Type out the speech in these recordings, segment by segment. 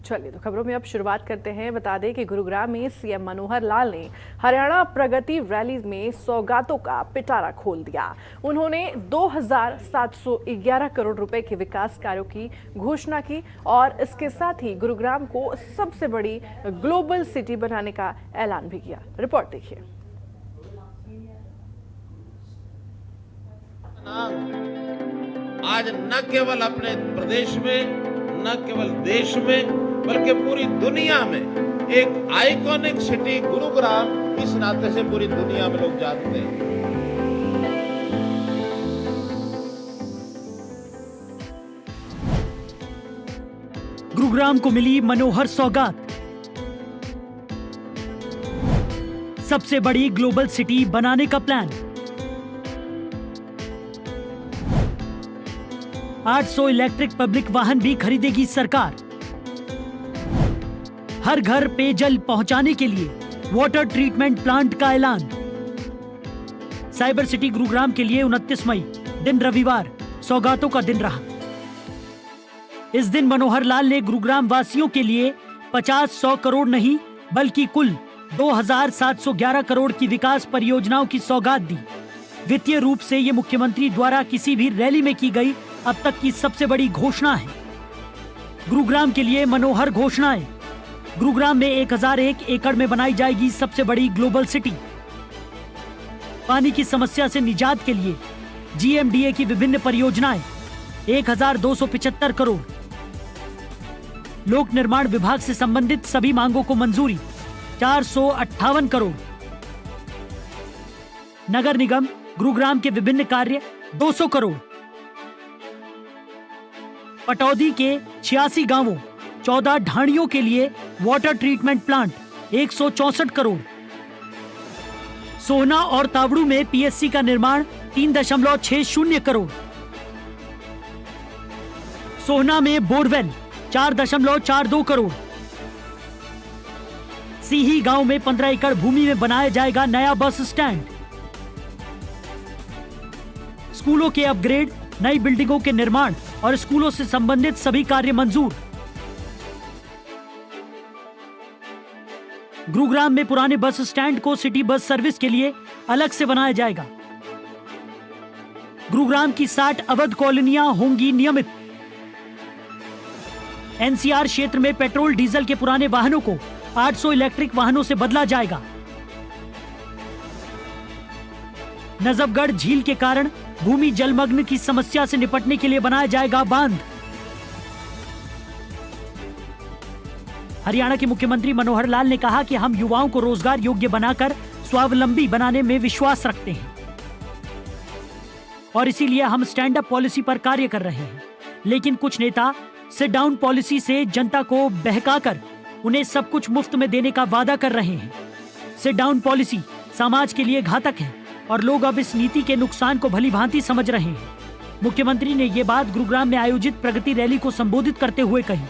चलिए तो खबरों में अब शुरुआत करते हैं। बता दें कि गुरुग्राम में सीएम मनोहर लाल ने हरियाणा प्रगति रैली में सौगातों का पिटारा खोल दिया। उन्होंने 2711 करोड़ रुपए के विकास कार्यों की घोषणा की और इसके साथ ही गुरुग्राम को सबसे बड़ी ग्लोबल सिटी बनाने का ऐलान भी किया। रिपोर्ट देखिए। आज न केवल अपने प्रदेश में, न केवल देश में, बल्कि पूरी दुनिया में एक आइकॉनिक सिटी गुरुग्राम इस नाते से पूरी दुनिया में लोग जानते हैं। गुरुग्राम को मिली मनोहर सौगात, सबसे बड़ी ग्लोबल सिटी बनाने का प्लान। 800 इलेक्ट्रिक पब्लिक वाहन भी खरीदेगी सरकार। हर घर पेयजल पहुंचाने के लिए वाटर ट्रीटमेंट प्लांट का ऐलान। साइबर सिटी गुरुग्राम के लिए 29 मई दिन रविवार सौगातों का दिन रहा। इस दिन मनोहर लाल ने गुरुग्राम वासियों के लिए 50-100 करोड़ नहीं बल्कि कुल 2711 करोड़ की विकास परियोजनाओं की सौगात दी। वित्तीय रूप से ये मुख्यमंत्री द्वारा किसी भी रैली में की गई अब तक की सबसे बड़ी घोषणा है। गुरुग्राम के लिए मनोहर घोषणाएं। गुरुग्राम में 1001 एकड़ में बनाई जाएगी सबसे बड़ी ग्लोबल सिटी। पानी की समस्या से निजात के लिए जीएमडीए की विभिन्न परियोजनाएं 1275 करोड़। लोक निर्माण विभाग से संबंधित सभी मांगों को मंजूरी 458 करोड़। नगर निगम गुरुग्राम के विभिन्न कार्य 200 करोड़। पटौदी के 86 गांवों 14 ढाणियों के लिए वाटर ट्रीटमेंट प्लांट 164 करोड़। सोहना और तावड़ू में पीएससी का निर्माण 3.60 करोड़। सोहना में बोरवेल 4.42 करोड़। सीही गांव में 15 एकड़ भूमि में बनाया जाएगा नया बस स्टैंड। स्कूलों के अपग्रेड, नई बिल्डिंगों के निर्माण और स्कूलों से संबंधित सभी कार्य मंजूर। गुरुग्राम में पुराने बस स्टैंड को सिटी बस सर्विस के लिए अलग से बनाया जाएगा। गुरुग्राम की 60 अवध कॉलोनियां होंगी नियमित। एनसीआर क्षेत्र में पेट्रोल डीजल के पुराने वाहनों को 800 इलेक्ट्रिक वाहनों से बदला जाएगा। नजफगढ़ झील के कारण भूमि जलमग्न की समस्या से निपटने के लिए बनाया जाएगा बांध। हरियाणा के मुख्यमंत्री मनोहर लाल ने कहा कि हम युवाओं को रोजगार योग्य बनाकर स्वावलंबी बनाने में विश्वास रखते हैं और इसीलिए हम स्टैंड अप पॉलिसी पर कार्य कर रहे हैं। लेकिन कुछ नेता सिट डाउन पॉलिसी से जनता को बहकाकर उन्हें सब कुछ मुफ्त में देने का वादा कर रहे हैं। सिट डाउन पॉलिसी समाज के लिए घातक है और लोग अब इस नीति के नुकसान को भली भांति समझ रहे हैं। मुख्यमंत्री ने ये बात गुरुग्राम में आयोजित प्रगति रैली को संबोधित करते हुए कही।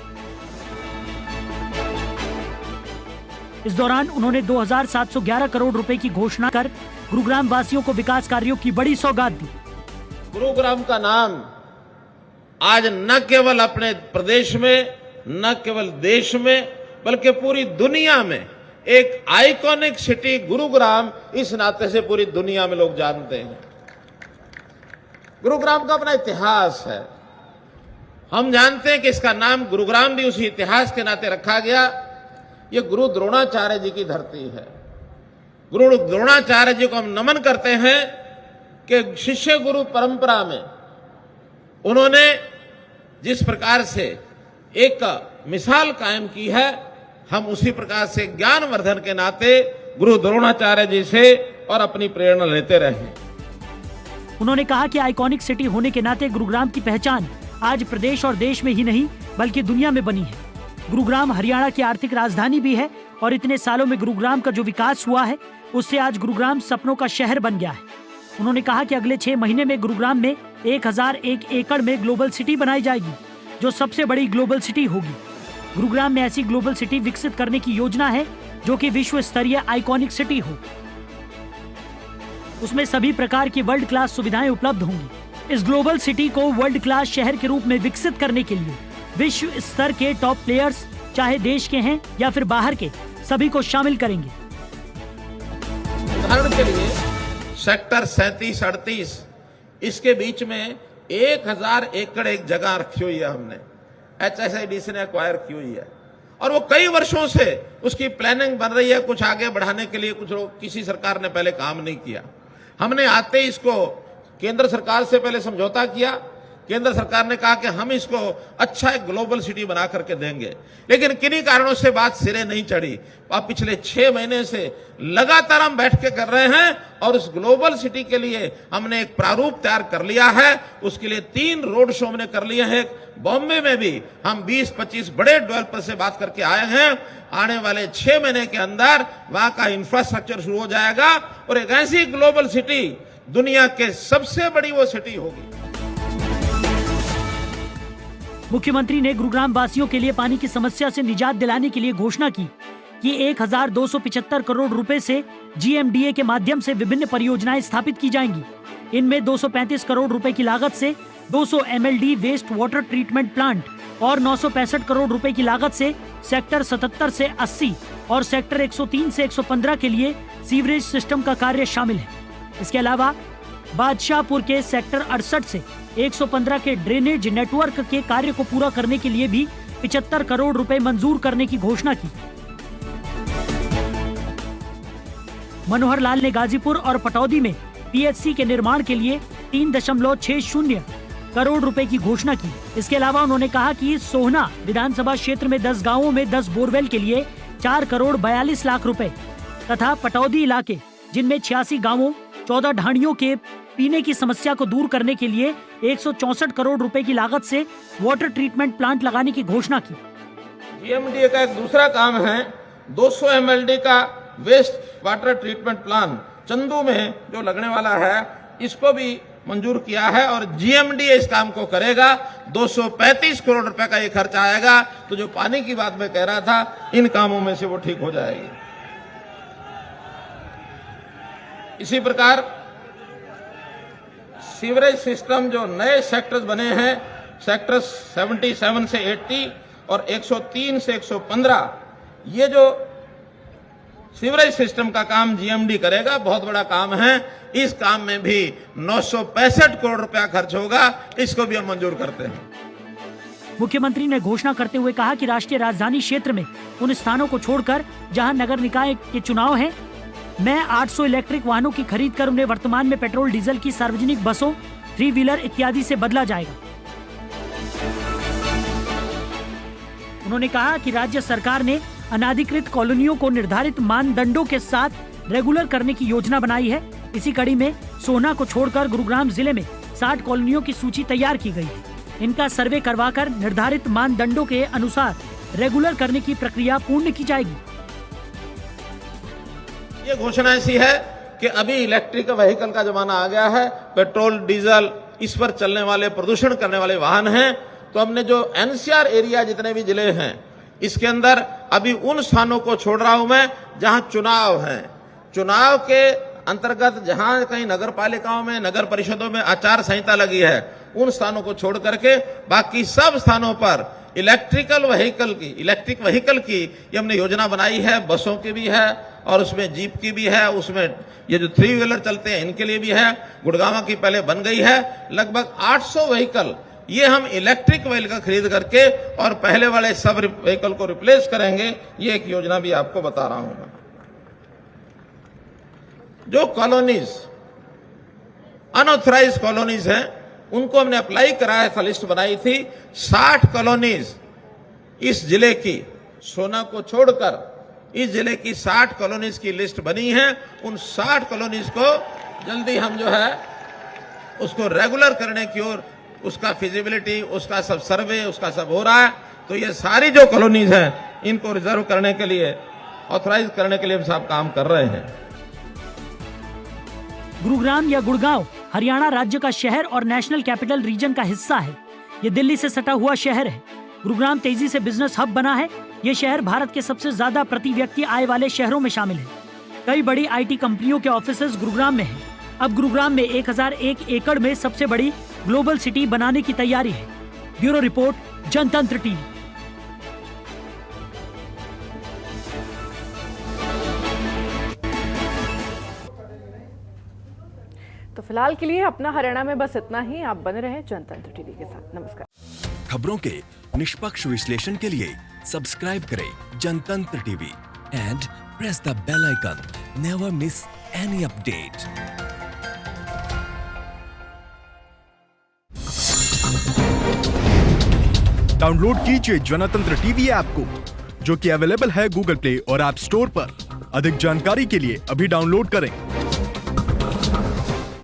इस दौरान उन्होंने 2711 करोड़ रुपए की घोषणा कर गुरुग्राम वासियों को विकास कार्यों की बड़ी सौगात दी। गुरुग्राम का नाम आज न केवल अपने प्रदेश में, न केवल देश में, बल्कि पूरी दुनिया में एक आइकॉनिक सिटी गुरुग्राम इस नाते से पूरी दुनिया में लोग जानते हैं। गुरुग्राम का अपना इतिहास है। हम जानते हैं कि इसका नाम गुरुग्राम भी उसी इतिहास के नाते रखा गया। ये गुरु द्रोणाचार्य जी की धरती है। गुरु द्रोणाचार्य जी को हम नमन करते हैं कि शिष्य गुरु परंपरा में उन्होंने जिस प्रकार से एक मिसाल कायम की है, हम उसी प्रकार से ज्ञानवर्धन के नाते गुरु द्रोणाचार्य जी से और अपनी प्रेरणा लेते रहे। उन्होंने कहा कि आइकॉनिक सिटी होने के नाते गुरुग्राम की पहचान आज प्रदेश और देश में ही नहीं बल्कि दुनिया में बनी है। गुरुग्राम हरियाणा की आर्थिक राजधानी भी है और इतने सालों में गुरुग्राम का जो विकास हुआ है उससे आज गुरुग्राम सपनों का शहर बन गया है। उन्होंने कहा कि अगले 6 महीने में गुरुग्राम में 1001 एकड़ में ग्लोबल सिटी बनाई जाएगी जो सबसे बड़ी ग्लोबल सिटी होगी। गुरुग्राम में ऐसी ग्लोबल सिटी विकसित करने की योजना है जो कि विश्व स्तरीय आइकॉनिक सिटी हो। उसमें सभी प्रकार की वर्ल्ड क्लास सुविधाएं उपलब्ध होंगी। इस ग्लोबल सिटी को वर्ल्ड क्लास शहर के रूप में विकसित करने के लिए विश्व स्तर के टॉप प्लेयर्स चाहे देश के हैं या फिर बाहर के, सभी को शामिल करेंगे। उदाहरण के लिए सेक्टर 37-38 इसके बीच में 1000 एकड़ एक जगह रखी हुई है, हमने HSIDC ने एक्वायर की हुई है और वो कई वर्षों से उसकी प्लानिंग बन रही है। कुछ आगे बढ़ाने के लिए कुछ लोग, किसी सरकार ने पहले काम नहीं किया। हमने आते ही इसको केंद्र सरकार से पहले समझौता किया। केंद्र सरकार ने कहा कि हम इसको अच्छा एक ग्लोबल सिटी बना करके देंगे, लेकिन किन्हीं कारणों से बात सिरे नहीं चढ़ी। अब पिछले 6 महीने से लगातार हम बैठ के कर रहे हैं और उस ग्लोबल सिटी के लिए हमने एक प्रारूप तैयार कर लिया है। उसके लिए 3 रोड शो हमने कर लिए हैं। बॉम्बे में भी हम 20-25 बड़े डेवलपर से बात करके आए हैं। आने वाले 6 महीने के अंदर वहां का इंफ्रास्ट्रक्चर शुरू हो जाएगा और एक ऐसी ग्लोबल सिटी, दुनिया के सबसे बड़ी वो सिटी होगी। मुख्यमंत्री ने गुरुग्राम वासियों के लिए पानी की समस्या से निजात दिलाने के लिए घोषणा की कि 1275 करोड़ रुपए से GMDA के माध्यम से विभिन्न परियोजनाएं स्थापित की जाएंगी। इनमें 235 करोड़ रुपए की लागत से 200 MLD waste water treatment plant और 965 करोड़ रुपए की लागत से सेक्टर 77 से 80 और सेक्टर 103 से 115 के लिए सीवरेज सिस्टम का कार्य शामिल है। इसके अलावा बादशाहपुर के सेक्टर 68 से 115 के ड्रेनेज नेटवर्क के कार्य को पूरा करने के लिए भी 75 करोड़ रुपए मंजूर करने की घोषणा की। मनोहर लाल ने गाजीपुर और पटौदी में PHC के निर्माण के लिए 3.60 करोड़ रुपए की घोषणा की। इसके अलावा उन्होंने कहा कि सोहना विधानसभा क्षेत्र में 10 गांवों में 10 बोरवेल के लिए 4 करोड़ 42 लाख रुपए तथा पटौदी इलाके जिनमें 86 गांवों 14 ढाणियों के पीने की समस्या को दूर करने के लिए 164 करोड़ रुपए की लागत से वाटर ट्रीटमेंट प्लांट लगाने की घोषणा की। GMDA का एक दूसरा काम है 200 MLD का waste water treatment plant Chandu में जो लगने वाला है, इसको भी मंजूर किया है और GMDA इस काम को करेगा। 235 करोड़ रुपए का ये खर्च आएगा। तो जो पानी की बात मैं कह रहा था, इन कामों में से वो ठीक हो जाएगी। इसी प्रकार सीवरेज सिस्टम जो नए सेक्टर्स बने हैं, सेक्टर 77 से 80 और 103 से 115, ये जो सीवरेज सिस्टम का काम GMD करेगा, बहुत बड़ा काम है। इस काम में भी 965 करोड़ रुपया खर्च होगा। इसको भी हम मंजूर करते हैं। मुख्यमंत्री ने घोषणा करते हुए कहा कि राष्ट्रीय राजधानी क्षेत्र में उन स्थानों को छोड़कर जहां नगर निकाय के चुनाव हैं, मैं 800 इलेक्ट्रिक वाहनों की खरीद कर उन्हें वर्तमान में पेट्रोल डीजल की सार्वजनिक बसों, 3 व्हीलर इत्यादि से बदला जाएगा। उन्होंने कहा कि राज्य सरकार ने अनाधिकृत कॉलोनियों को निर्धारित मानदंडों के साथ रेगुलर करने की योजना बनाई है। इसी कड़ी में सोहना को छोड़कर गुरुग्राम जिले में 60 कॉलोनियों की सूची तैयार की गई है। इनका सर्वे करवाकर निर्धारित मानदंडों के अनुसार रेगुलर करने की प्रक्रिया पूर्ण की जाएगी। ये घोषणा ऐसी है कि अभी इलेक्ट्रिक व्हीकल का जमाना आ गया है। पेट्रोल डीजल इस पर चलने वाले, प्रदूषण करने वाले वाहन हैं। तो हमने जो NCR एरिया जितने भी जिले हैं, इसके अंदर अभी उन स्थानों को छोड़ रहा हूं मैं जहां चुनाव है। चुनाव के अंतर्गत जहां कहीं नगर पालिकाओं में, नगर परिषदों में आचार संहिता लगी है, उन स्थानों को छोड़ करके बाकी सब स्थानों पर इलेक्ट्रिक व्हीकल की ये हमने योजना बनाई है। बसों की भी है और उसमें जीप की भी है, उसमें ये जो 3 व्हीलर चलते हैं इनके लिए भी है। गुड़गांव की पहले बन गई है। लगभग 800 व्हीकल ये हम इलेक्ट्रिक व्हीकल खरीद करके और पहले वाले सब व्हीकल को रिप्लेस करेंगे। ये एक योजना भी आपको बता रहा हूं मैं। जो कॉलोनीज अनऑथराइज्ड कॉलोनीज हैं, उनको हमने अप्लाई कराया था, लिस्ट बनाई थी। 60 कॉलोनीज इस जिले की, सोना को छोड़कर इस जिले की 60 कॉलोनीज की लिस्ट बनी है। उन 60 कॉलोनीज को जल्दी हम जो है उसको रेगुलर करने की ओर, उसका फिजिबिलिटी, उसका सब सर्वे, उसका सब हो रहा है। तो ये सारी जो कॉलोनीज हैं, इनको रिजर्व करने के लिए, ऑथराइज करने के लिए हम सब काम कर रहे हैं। गुरुग्राम या गुड़गांव हरियाणा राज्य का शहर और नेशनल कैपिटल रीजन का हिस्सा है। ये दिल्ली से सटा हुआ शहर है। गुरुग्राम तेजी से बिजनेस हब बना है। ये शहर भारत के सबसे ज्यादा प्रति व्यक्ति आय वाले शहरों में शामिल है। कई बड़ी IT कंपनियों के ऑफिसेज गुरुग्राम में हैं। अब गुरुग्राम में 1001 एकड़ में सबसे बड़ी ग्लोबल सिटी बनाने की तैयारी है। ब्यूरो रिपोर्ट, जनतंत्र टीवी। तो फिलहाल के लिए अपना हरियाणा में बस इतना ही। आप बने रहें जनतंत्र टीवी के साथ। नमस्कार। खबरों के निष्पक्ष विश्लेषण के लिए सब्सक्राइब करें Jantantra TV and press the bell icon. Never miss any update. Download कीजिए जनतंत्र टीवी ऐप को, जो कि अवेलेबल है गूगल प्ले और ऐप स्टोर पर। अधिक जानकारी के लिए अभी डाउनलोड करें।